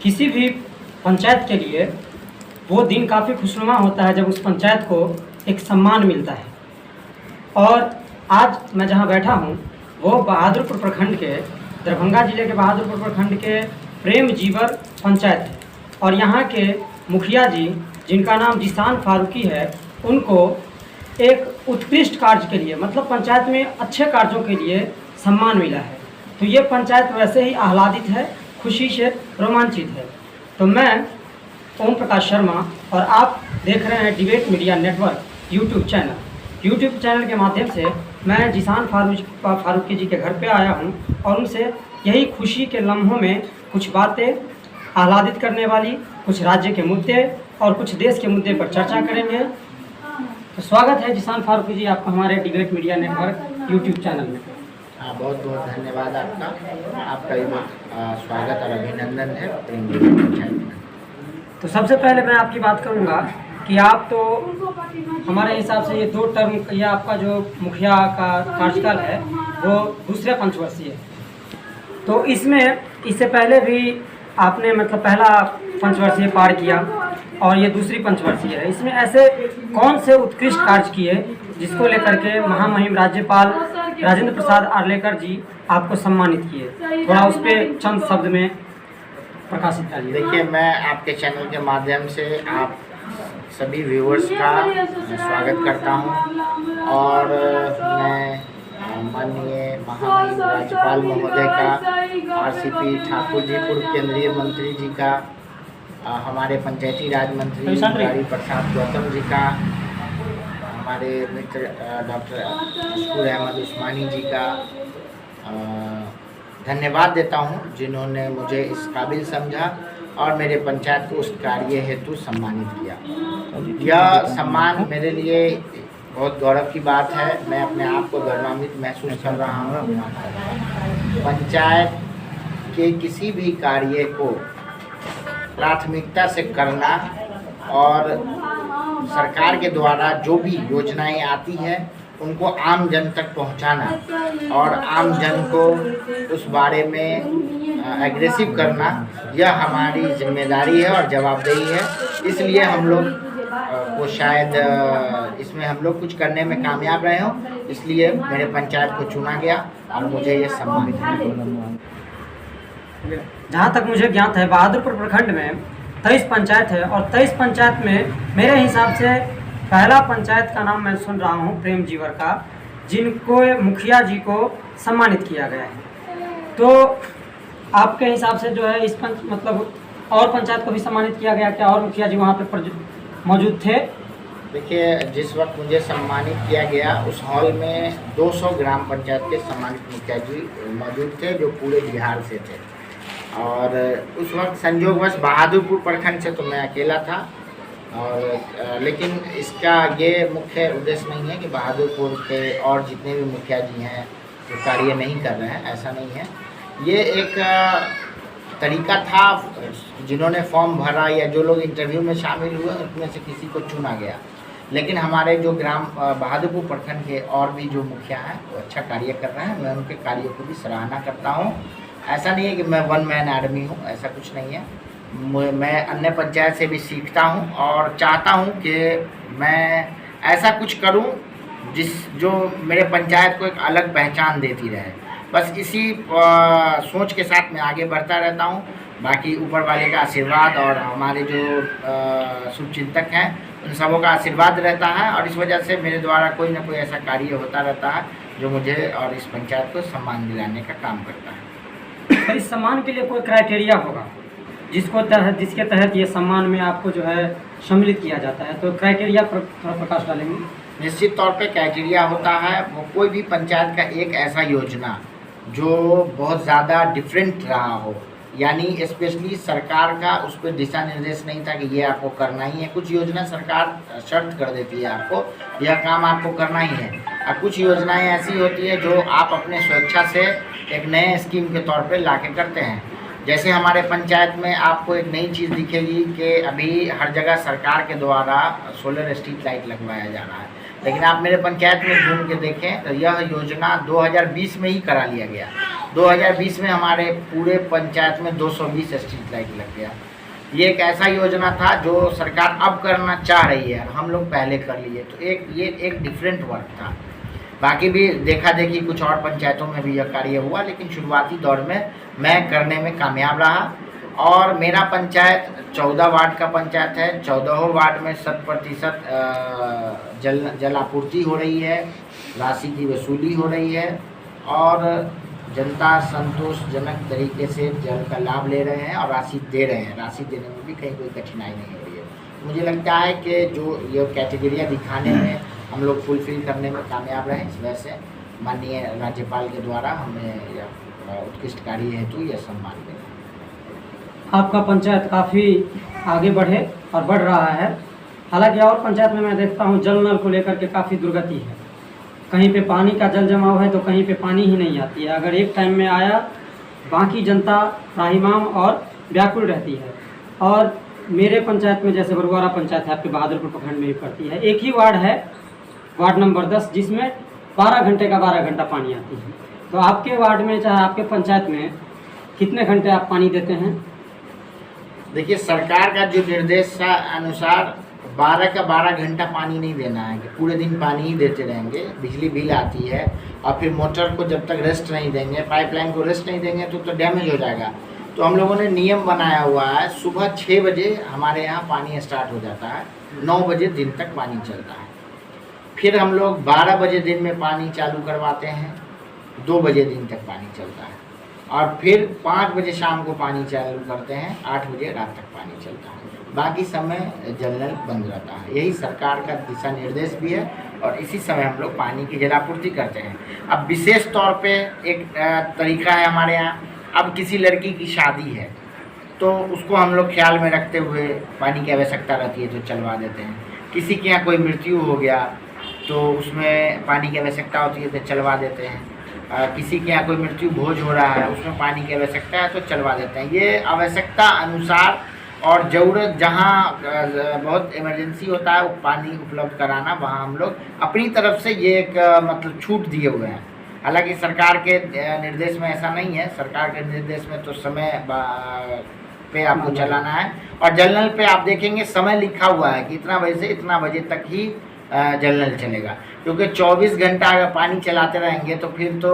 किसी भी पंचायत के लिए वो दिन काफ़ी खुशनुमा होता है जब उस पंचायत को एक सम्मान मिलता है। और आज मैं जहाँ बैठा हूँ वो बहादुरपुर प्रखंड के, दरभंगा जिले के बहादुरपुर प्रखंड के प्रेम जीवर पंचायत है। और यहाँ के मुखिया जी, जिनका नाम जिसान फारूकी है, उनको एक उत्कृष्ट कार्य के लिए, मतलब पंचायत में अच्छे कार्यों के लिए सम्मान मिला है। तो ये पंचायत वैसे ही आह्लादित है, खुशी से रोमांचित है। तो मैं ओम प्रकाश शर्मा और आप देख रहे हैं debate media network YouTube channel के माध्यम से मैं जिसान फारूकी जी के घर पे आया हूं और उनसे यही खुशी के लम्हों में कुछ बातें आह्लादित करने वाली, कुछ राज्य के मुद्दे और कुछ देश के मुद्दे पर चर्चा करेंगे। तो स्वागत है जिसान फारूकी जी आपका हमारे debate media network YouTube channel में। हाँ, बहुत बहुत धन्यवाद आपका भी बहुत स्वागत और अभिनंदन है प्रेम जीवर पंचायत में। तो सबसे पहले मैं आपकी बात करूंगा कि आप तो हमारे हिसाब से ये 2 टर्म या आपका जो मुखिया का कार्यकाल है वो दूसरे पंचवर्षीय है। तो इसमें इससे पहले भी आपने मतलब पहला पंचवर्षीय पार किया और ये दूसरी पंचवर्षीय है। इसमें ऐसे कौन से उत्कृष्ट कार्य किए जिसको लेकर के महामहिम राज्यपाल राजेंद्र प्रसाद आर्लेकर जी आपको सम्मानित किए? थोड़ा उस पर चंद शब्द में प्रकाशित करिए। देखिए, मैं आपके चैनल के माध्यम से आप सभी व्यूअर्स का स्वागत करता हूं और मैं माननीय महामहिम राज्यपाल महोदय का, आरसीपी ठाकुर जी, पूर्व केंद्रीय मंत्री जी का, हमारे पंचायती राज मंत्री मुरारी प्रसाद गौतम जी का, हमारे मित्र डॉक्टर मशकूर अहमद उस्मानी जी का धन्यवाद देता हूं, जिन्होंने मुझे इस काबिल समझा और मेरे पंचायत को उस कार्य हेतु सम्मानित किया। यह सम्मान मेरे लिए बहुत गौरव की बात है। मैं अपने आप को गौरवान्वित महसूस कर रहा हूँ। पंचायत के किसी भी कार्य को प्राथमिकता से करना और सरकार के द्वारा जो भी योजनाएं आती हैं उनको आम जन तक पहुंचाना और आम जन को उस बारे में एग्रेसिव करना, यह हमारी जिम्मेदारी है और जवाबदेही है। इसलिए हम लोग को शायद इसमें हम लोग कुछ करने में कामयाब रहे हों, इसलिए मेरे पंचायत को चुना गया और मुझे ये सम्मानित किया। जहाँ तक मुझे ज्ञात है बहादुरपुर प्रखंड में 23 पंचायत है और 23 पंचायत में मेरे हिसाब से पहला पंचायत का नाम मैं सुन रहा हूँ प्रेम जीवर का, जिनको मुखिया जी को सम्मानित किया गया है। तो आपके हिसाब से जो है इस मतलब और पंचायत को भी सम्मानित किया गया क्या? और मुखिया जी वहाँ पे मौजूद थे? देखिए, जिस वक्त मुझे सम्मानित किया गया उस हॉल में 200 ग्राम पंचायत के सम्मानित मुखिया जी मौजूद थे, जो पूरे बिहार से थे। और उस वक्त संयोगवश बहादुरपुर प्रखंड से तो मैं अकेला था। और लेकिन इसका ये मुख्य उद्देश्य नहीं है कि बहादुरपुर के और जितने भी मुखिया जी हैं वो कार्य नहीं कर रहे हैं, ऐसा नहीं है। ये एक तरीका था, जिन्होंने फॉर्म भरा या जो लोग इंटरव्यू में शामिल हुए उनमें से किसी को चुना गया। लेकिन हमारे जो ग्राम बहादुरपुर प्रखंड के और भी जो मुखिया हैं वो अच्छा कार्य कर रहे हैं। मैं उनके कार्यों को भी सराहना करता हूँ। ऐसा नहीं है कि मैं वन मैन आर्मी हूँ, ऐसा कुछ नहीं है। मैं अन्य पंचायत से भी सीखता हूँ और चाहता हूँ कि मैं ऐसा कुछ करूँ जो मेरे पंचायत को एक अलग पहचान देती रहे। बस इसी सोच के साथ मैं आगे बढ़ता रहता हूँ। बाकी ऊपर वाले का आशीर्वाद और हमारे जो शुभचिंतक हैं उन सबों का आशीर्वाद रहता है और इस वजह से मेरे द्वारा कोई ना कोई ऐसा कार्य होता रहता है जो मुझे और इस पंचायत को सम्मान दिलाने का काम करता है। तो इस सम्मान के लिए कोई क्राइटेरिया होगा जिसके तहत ये सम्मान में आपको जो है सम्मिलित किया जाता है, तो क्राइटेरिया पर थोड़ा प्रकाश डालेंगे? निश्चित तौर पे क्राइटेरिया होता है। वो कोई भी पंचायत का एक ऐसा योजना जो बहुत ज़्यादा डिफरेंट रहा हो, यानी स्पेशली सरकार का उस पर दिशा निर्देश नहीं था कि ये आपको करना ही है। कुछ योजना सरकार शर्त कर देती है आपको, यह काम आपको करना ही है। और कुछ योजनाएं ऐसी होती है जो आप अपने स्वेच्छा से एक नए स्कीम के तौर पे ला के करते हैं। जैसे हमारे पंचायत में आपको एक नई चीज़ दिखेगी कि अभी हर जगह सरकार के द्वारा सोलर स्ट्रीट लाइट लगवाया जा रहा है। लेकिन आप मेरे पंचायत में घूम के देखें तो यह योजना 2020 में ही करा लिया गया। 2020 में हमारे पूरे पंचायत में 220 स्ट्रीट लाइट लग गया। ये एक ऐसा योजना था जो सरकार अब करना चाह रही है, हम लोग पहले कर लिए, तो ये एक डिफरेंट वर्क था। बाकी भी देखा देखी कुछ और पंचायतों में भी यह कार्य हुआ, लेकिन शुरुआती दौर में मैं करने में कामयाब रहा। और मेरा पंचायत 14 वार्ड का पंचायत है। 14 वार्ड में 100% जल आपूर्ति हो रही है, राशि की वसूली हो रही है और जनता संतोषजनक तरीके से जल का लाभ ले रहे हैं और राशि दे रहे हैं। राशि देने में भी कहीं कोई कठिनाई नहीं हो रही है। मुझे लगता है कि जो ये कैटेगरियाँ दिखाने में हम लोग फुलफिल करने में कामयाब रहे। इस वजह से माननीय राज्यपाल के द्वारा हमें यह उत्कृष्ट कार्य हेतु यह सम्मान मिला। आपका पंचायत काफ़ी आगे बढ़े और बढ़ रहा है। हालांकि और पंचायत में मैं देखता हूँ जल नल को लेकर के काफ़ी दुर्गति है। कहीं पे पानी का जल जमाव है तो कहीं पे पानी ही नहीं आती है। अगर एक टाइम में आया, बाकी जनता त्राहिमाम और व्याकुल रहती है। और मेरे पंचायत में जैसे बरुआरा पंचायत है, आपके बहादुरपुर प्रखंड में भी पड़ती है, एक ही वार्ड है, वार्ड नंबर 10, जिसमें 12 घंटे का 12 घंटा पानी आती है। तो आपके वार्ड में, चाहे आपके पंचायत में, कितने घंटे आप पानी देते हैं? देखिए, सरकार का जो निर्देश अनुसार 12 का 12 घंटा पानी नहीं देना है, कि पूरे दिन पानी ही देते रहेंगे। बिजली बिल आती है और फिर मोटर को जब तक रेस्ट नहीं देंगे, पाइपलाइन को रेस्ट नहीं देंगे तो डैमेज हो जाएगा। तो हम लोगों ने नियम बनाया हुआ है, सुबह 6 बजे हमारे यहाँ पानी स्टार्ट हो जाता है, 9 बजे दिन तक पानी चलता है। फिर हम लोग 12 बजे दिन में पानी चालू करवाते हैं, 2 बजे दिन तक पानी चलता है। और फिर 5 बजे शाम को पानी चालू करते हैं, 8 बजे रात तक पानी चलता है। बाकी समय जल नल बंद रहता है। यही सरकार का दिशा निर्देश भी है और इसी समय हम लोग पानी की जलापूर्ति करते हैं। अब विशेष तौर पे एक तरीका है हमारे यहाँ, अब किसी लड़की की शादी है तो उसको हम लोग ख्याल में रखते हुए पानी की आवश्यकता रहती है तो चलवा देते हैं। किसी के यहाँ कोई मृत्यु हो गया तो उसमें पानी की आवश्यकता होती है तो चलवा देते हैं। किसी के यहाँ कोई मृत्यु भोज हो रहा है, उसमें पानी की आवश्यकता है तो चलवा देते हैं। ये आवश्यकता अनुसार और ज़रूरत जहाँ बहुत इमरजेंसी होता है पानी उपलब्ध कराना, वहाँ हम लोग अपनी तरफ से ये एक मतलब छूट दिए हुए हैं। हालांकि सरकार के निर्देश में ऐसा नहीं है। सरकार के निर्देश में तो समय पे आपको चलाना है और जल नल पे आप देखेंगे समय लिखा हुआ है कि इतना बजे से इतना बजे तक ही जल नल चलेगा, क्योंकि 24 घंटा अगर पानी चलाते रहेंगे तो फिर तो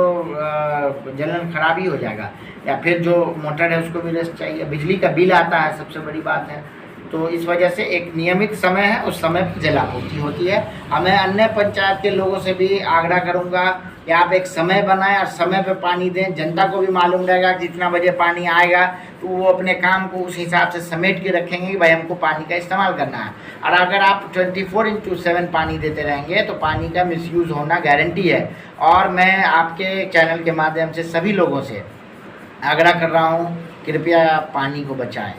जल नल खराब ही हो जाएगा, या फिर जो मोटर है उसको भी रेस्ट चाहिए। बिजली का बिल आता है, सबसे बड़ी बात है। तो इस वजह से एक नियमित समय है, उस समय पर जल आपूर्ति होती है। मैं अन्य पंचायत के लोगों से भी आग्रह करूंगा कि आप एक समय बनाएं और समय पे पानी दें। जनता को भी मालूम रहेगा कि जितना बजे पानी आएगा तो वो अपने काम को उस हिसाब से समेट के रखेंगे कि भाई हमको पानी का इस्तेमाल करना है। और अगर आप 24/7 पानी देते रहेंगे तो पानी का मिसयूज़ होना गारंटी है। और मैं आपके चैनल के माध्यम से सभी लोगों से आग्रह कर रहा हूँ, कृपया पानी को बचाएं।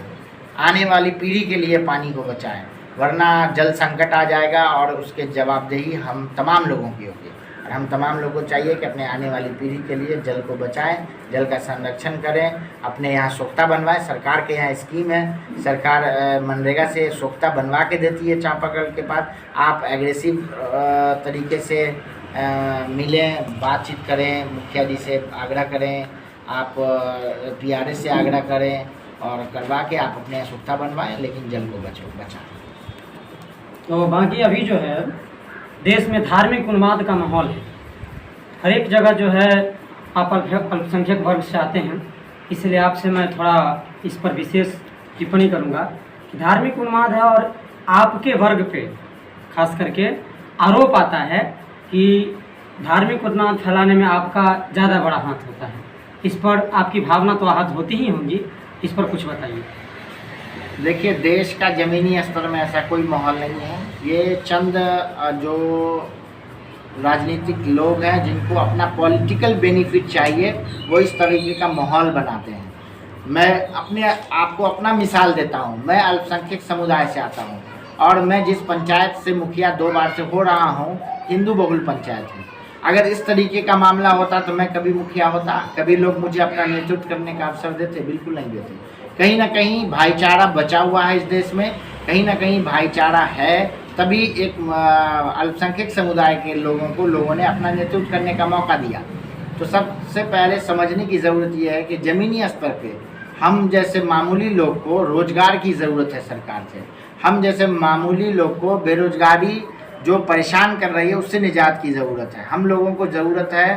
आने वाली पीढ़ी के लिए पानी को बचाएं, वरना जल संकट आ जाएगा और उसके जवाबदेही हम तमाम लोगों की होगी। और हम तमाम लोगों को चाहिए कि अपने आने वाली पीढ़ी के लिए जल को बचाएं, जल का संरक्षण करें, अपने यहाँ सोख्ता बनवाएं। सरकार के यहाँ स्कीम है, सरकार मनरेगा से सोख्ता बनवा के देती है। चापाकल के बाद आप एग्रेसिव तरीके से मिलें, बातचीत करें, मुखिया जी से आग्रह करें, आप PRS से आग्रह करें और करवा के आप अपने सोख्ता बनवाएं, लेकिन जल को बचाएं। तो बाकी अभी जो है देश में धार्मिक उन्माद का माहौल है। हर एक जगह जो है आप अल्पसंख्यक वर्ग से आते हैं, इसलिए आपसे मैं थोड़ा इस पर विशेष टिप्पणी करूंगा कि धार्मिक उन्माद है और आपके वर्ग पे खास करके आरोप आता है कि धार्मिक उन्माद फैलाने में आपका ज़्यादा बड़ा हाथ होता है। इस पर आपकी भावना तो आहत होती ही होंगी, इस पर कुछ बताइए। देखिए, देश का ज़मीनी स्तर में ऐसा कोई माहौल नहीं है। ये चंद जो राजनीतिक लोग हैं जिनको अपना पॉलिटिकल बेनिफिट चाहिए, वो इस तरीके का माहौल बनाते हैं। मैं अपने आपको अपना मिसाल देता हूँ। मैं अल्पसंख्यक समुदाय से आता हूँ और मैं जिस पंचायत से मुखिया 2 बार से हो रहा हूँ, हिंदू बहुल पंचायत है। अगर इस तरीके का मामला होता तो मैं कभी मुखिया होता? कभी लोग मुझे अपना नेतृत्व करने का अवसर देते? बिल्कुल नहीं देते। कहीं ना कहीं भाईचारा बचा हुआ है इस देश में, कहीं ना कहीं भाईचारा है तभी एक अल्पसंख्यक समुदाय के लोगों ने अपना नेतृत्व करने का मौका दिया। तो सबसे पहले समझने की ज़रूरत यह है कि ज़मीनी स्तर पे हम जैसे मामूली लोग को रोज़गार की ज़रूरत है सरकार से। हम जैसे मामूली लोग को बेरोज़गारी जो परेशान कर रही है उससे निजात की ज़रूरत है। हम लोगों को ज़रूरत है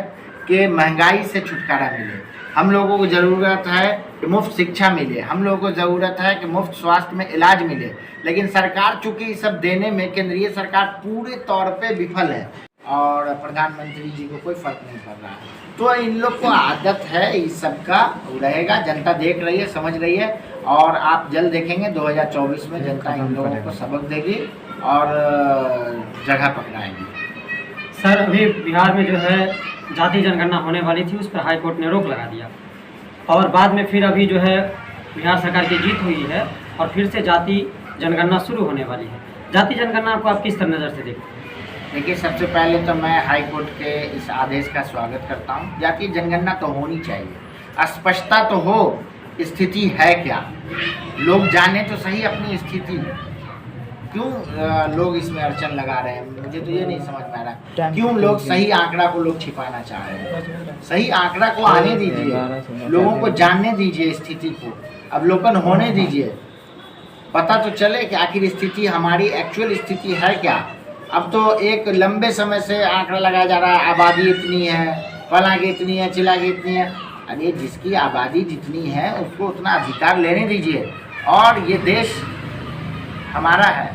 कि महंगाई से छुटकारा मिले। हम लोगों को ज़रूरत है कि मुफ्त शिक्षा मिले। हम लोगों को ज़रूरत है कि मुफ्त स्वास्थ्य में इलाज मिले। लेकिन सरकार चूँकि ये सब देने में केंद्रीय सरकार पूरे तौर पे विफल है और प्रधानमंत्री जी को कोई फ़र्क नहीं पड़ रहा है। तो इन लोग को आदत है इस सब का रहेगा। जनता देख रही है, समझ रही है और आप जल्द देखेंगे 2024 में जनता इन लोगों को सबक देगी और जगह पकड़ाएगी। सर, अभी बिहार में जो है जाति जनगणना होने वाली थी, उस पर हाई कोर्ट ने रोक लगा दिया और बाद में फिर अभी जो है बिहार सरकार की जीत हुई है और फिर से जाति जनगणना शुरू होने वाली है। जाति जनगणना को आप किस तरह नज़र से देखते हैं? देखिए, सबसे पहले तो मैं हाई कोर्ट के इस आदेश का स्वागत करता हूँ। जाति जनगणना तो होनी चाहिए, स्पष्टता तो हो, स्थिति है क्या, लोग जाने तो सही अपनी स्थिति। क्यों लोग इसमें अड़चन लगा रहे हैं, मुझे तो ये नहीं समझ में आ रहा। क्यों लोग सही आंकड़ा को लोग छिपाना चाह रहे हैं? सही आंकड़ा को आने दीजिए, लोगों को जानने दीजिए स्थिति को, अवलोकन होने दीजिए, पता तो चले कि आखिर स्थिति हमारी एक्चुअल स्थिति है क्या। अब तो एक लंबे समय से आंकड़ा लगाया जा रहा है, आबादी इतनी है, फला की इतनी है, चिला की इतनी है। अरे जिसकी आबादी जितनी है उसको उतना अधिकार लेने दीजिए। और ये देश हमारा है,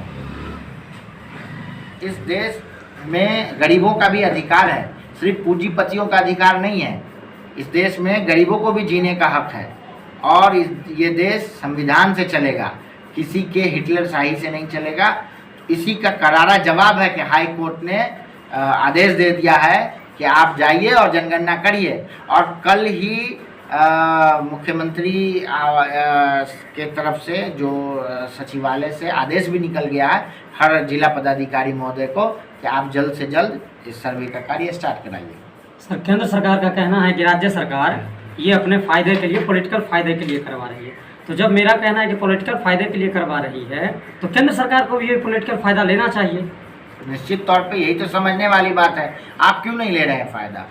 इस देश में गरीबों का भी अधिकार है, सिर्फ पूंजीपतियों का अधिकार नहीं है। इस देश में गरीबों को भी जीने का हक है और ये देश संविधान से चलेगा, किसी के हिटलर शाही से नहीं चलेगा। इसी का करारा जवाब है कि हाई कोर्ट ने आदेश दे दिया है कि आप जाइए और जनगणना करिए। और कल ही मुख्यमंत्री के तरफ से जो सचिवालय से आदेश भी निकल गया है हर जिला पदाधिकारी महोदय को कि आप जल्द से जल्द इस सर्वे का कार्य स्टार्ट कराइए। सर, केंद्र सरकार का कहना है कि राज्य सरकार ये अपने फ़ायदे के लिए, पॉलिटिकल फ़ायदे के लिए करवा रही है। तो जब मेरा कहना है कि पॉलिटिकल फ़ायदे के लिए करवा रही है तो केंद्र सरकार को भी ये पॉलिटिकल फ़ायदा लेना चाहिए। निश्चित तौर पे यही तो समझने वाली बात है। आप क्यों नहीं ले रहे हैं फ़ायदा?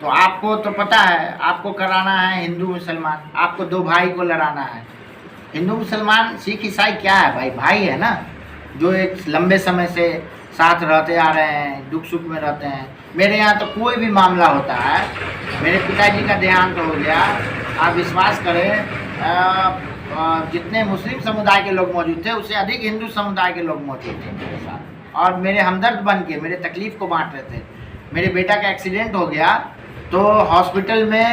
तो आपको तो पता है, आपको कराना है हिंदू मुसलमान, आपको दो भाई को लड़ाना है। हिंदू मुसलमान सिख ईसाई क्या है भाई? भाई है ना, जो एक लंबे समय से साथ रहते आ रहे हैं, दुख सुख में रहते हैं। मेरे यहाँ तो कोई भी मामला होता है, मेरे पिताजी का देहांत हो गया, आप विश्वास करें जितने मुस्लिम समुदाय के लोग मौजूद थे उससे अधिक हिंदू समुदाय के लोग मौजूद थे मेरे साथ और मेरे हमदर्द बन के मेरे तकलीफ़ को बांट रहे थे। मेरे बेटा का एक्सीडेंट हो गया तो हॉस्पिटल में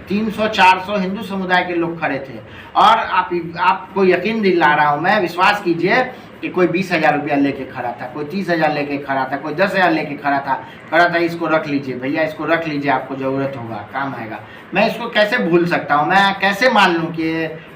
300-400 हिंदू समुदाय के लोग खड़े थे और आपको यकीन दिला रहा हूँ मैं, विश्वास कीजिए कि कोई 20,000 रुपया लेके खड़ा था, कोई 30,000 लेके खड़ा था, कोई 10,000 लेके खड़ा था इसको रख लीजिए भैया, इसको रख लीजिए, आपको ज़रूरत होगा, काम आएगा। मैं इसको कैसे भूल सकता हूँ? मैं कैसे मान लूँ कि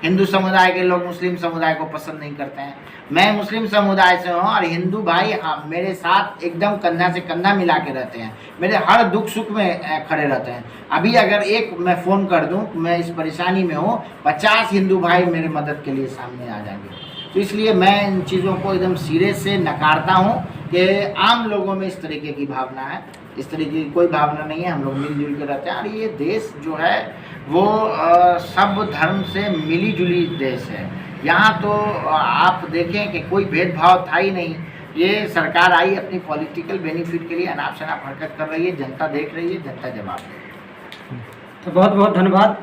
हिंदू समुदाय के लोग मुस्लिम समुदाय को पसंद नहीं करते हैं? मैं मुस्लिम समुदाय से हूँ और हिंदू भाई मेरे साथ एकदम कंधा से कंधा मिला के रहते हैं, मेरे हर दुख सुख में खड़े रहते हैं। अभी अगर एक मैं फ़ोन कर दूँ मैं इस परेशानी में हूँ, 50 हिंदू भाई मेरे मदद के लिए सामने आ जाएंगे। तो इसलिए मैं इन चीज़ों को एकदम सिरे से नकारता हूँ कि आम लोगों में इस तरीके की भावना है। इस तरीके की कोई भावना नहीं है, हम लोग मिलजुल के रहते हैं और ये देश जो है वो सब धर्म से मिली जुली देश है। यहाँ तो आप देखें कि कोई भेदभाव था ही नहीं। ये सरकार आई अपनी पॉलिटिकल बेनिफिट के लिए अनाप शनाप हरकत कर रही है, जनता देख रही है, जनता जवाब दे रही है। तो बहुत बहुत धन्यवाद।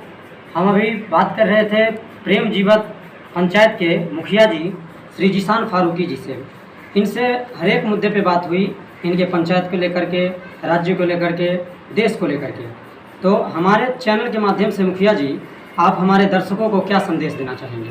हम अभी बात कर रहे थे प्रेम जीवत पंचायत के मुखिया जी श्री जीशान फारूकी जी से। इनसे हर एक मुद्दे पे बात हुई, इनके पंचायत को लेकर के, राज्य को लेकर के, देश को लेकर के। तो हमारे चैनल के माध्यम से मुखिया जी आप हमारे दर्शकों को क्या संदेश देना चाहेंगे?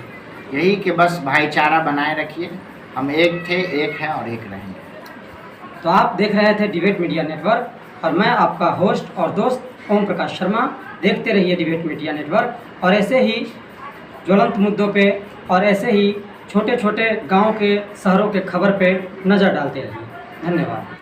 यही कि बस भाईचारा बनाए रखिए, हम एक थे, एक हैं और एक रहेंगे। तो आप देख रहे थे डिबेट मीडिया नेटवर्क और मैं आपका होस्ट और दोस्त ओम प्रकाश शर्मा। देखते रहिए डिबेट मीडिया नेटवर्क और ऐसे ही ज्वलंत मुद्दों पे और ऐसे ही छोटे छोटे गांव के, शहरों के खबर पे नज़र डालते रहिए। धन्यवाद।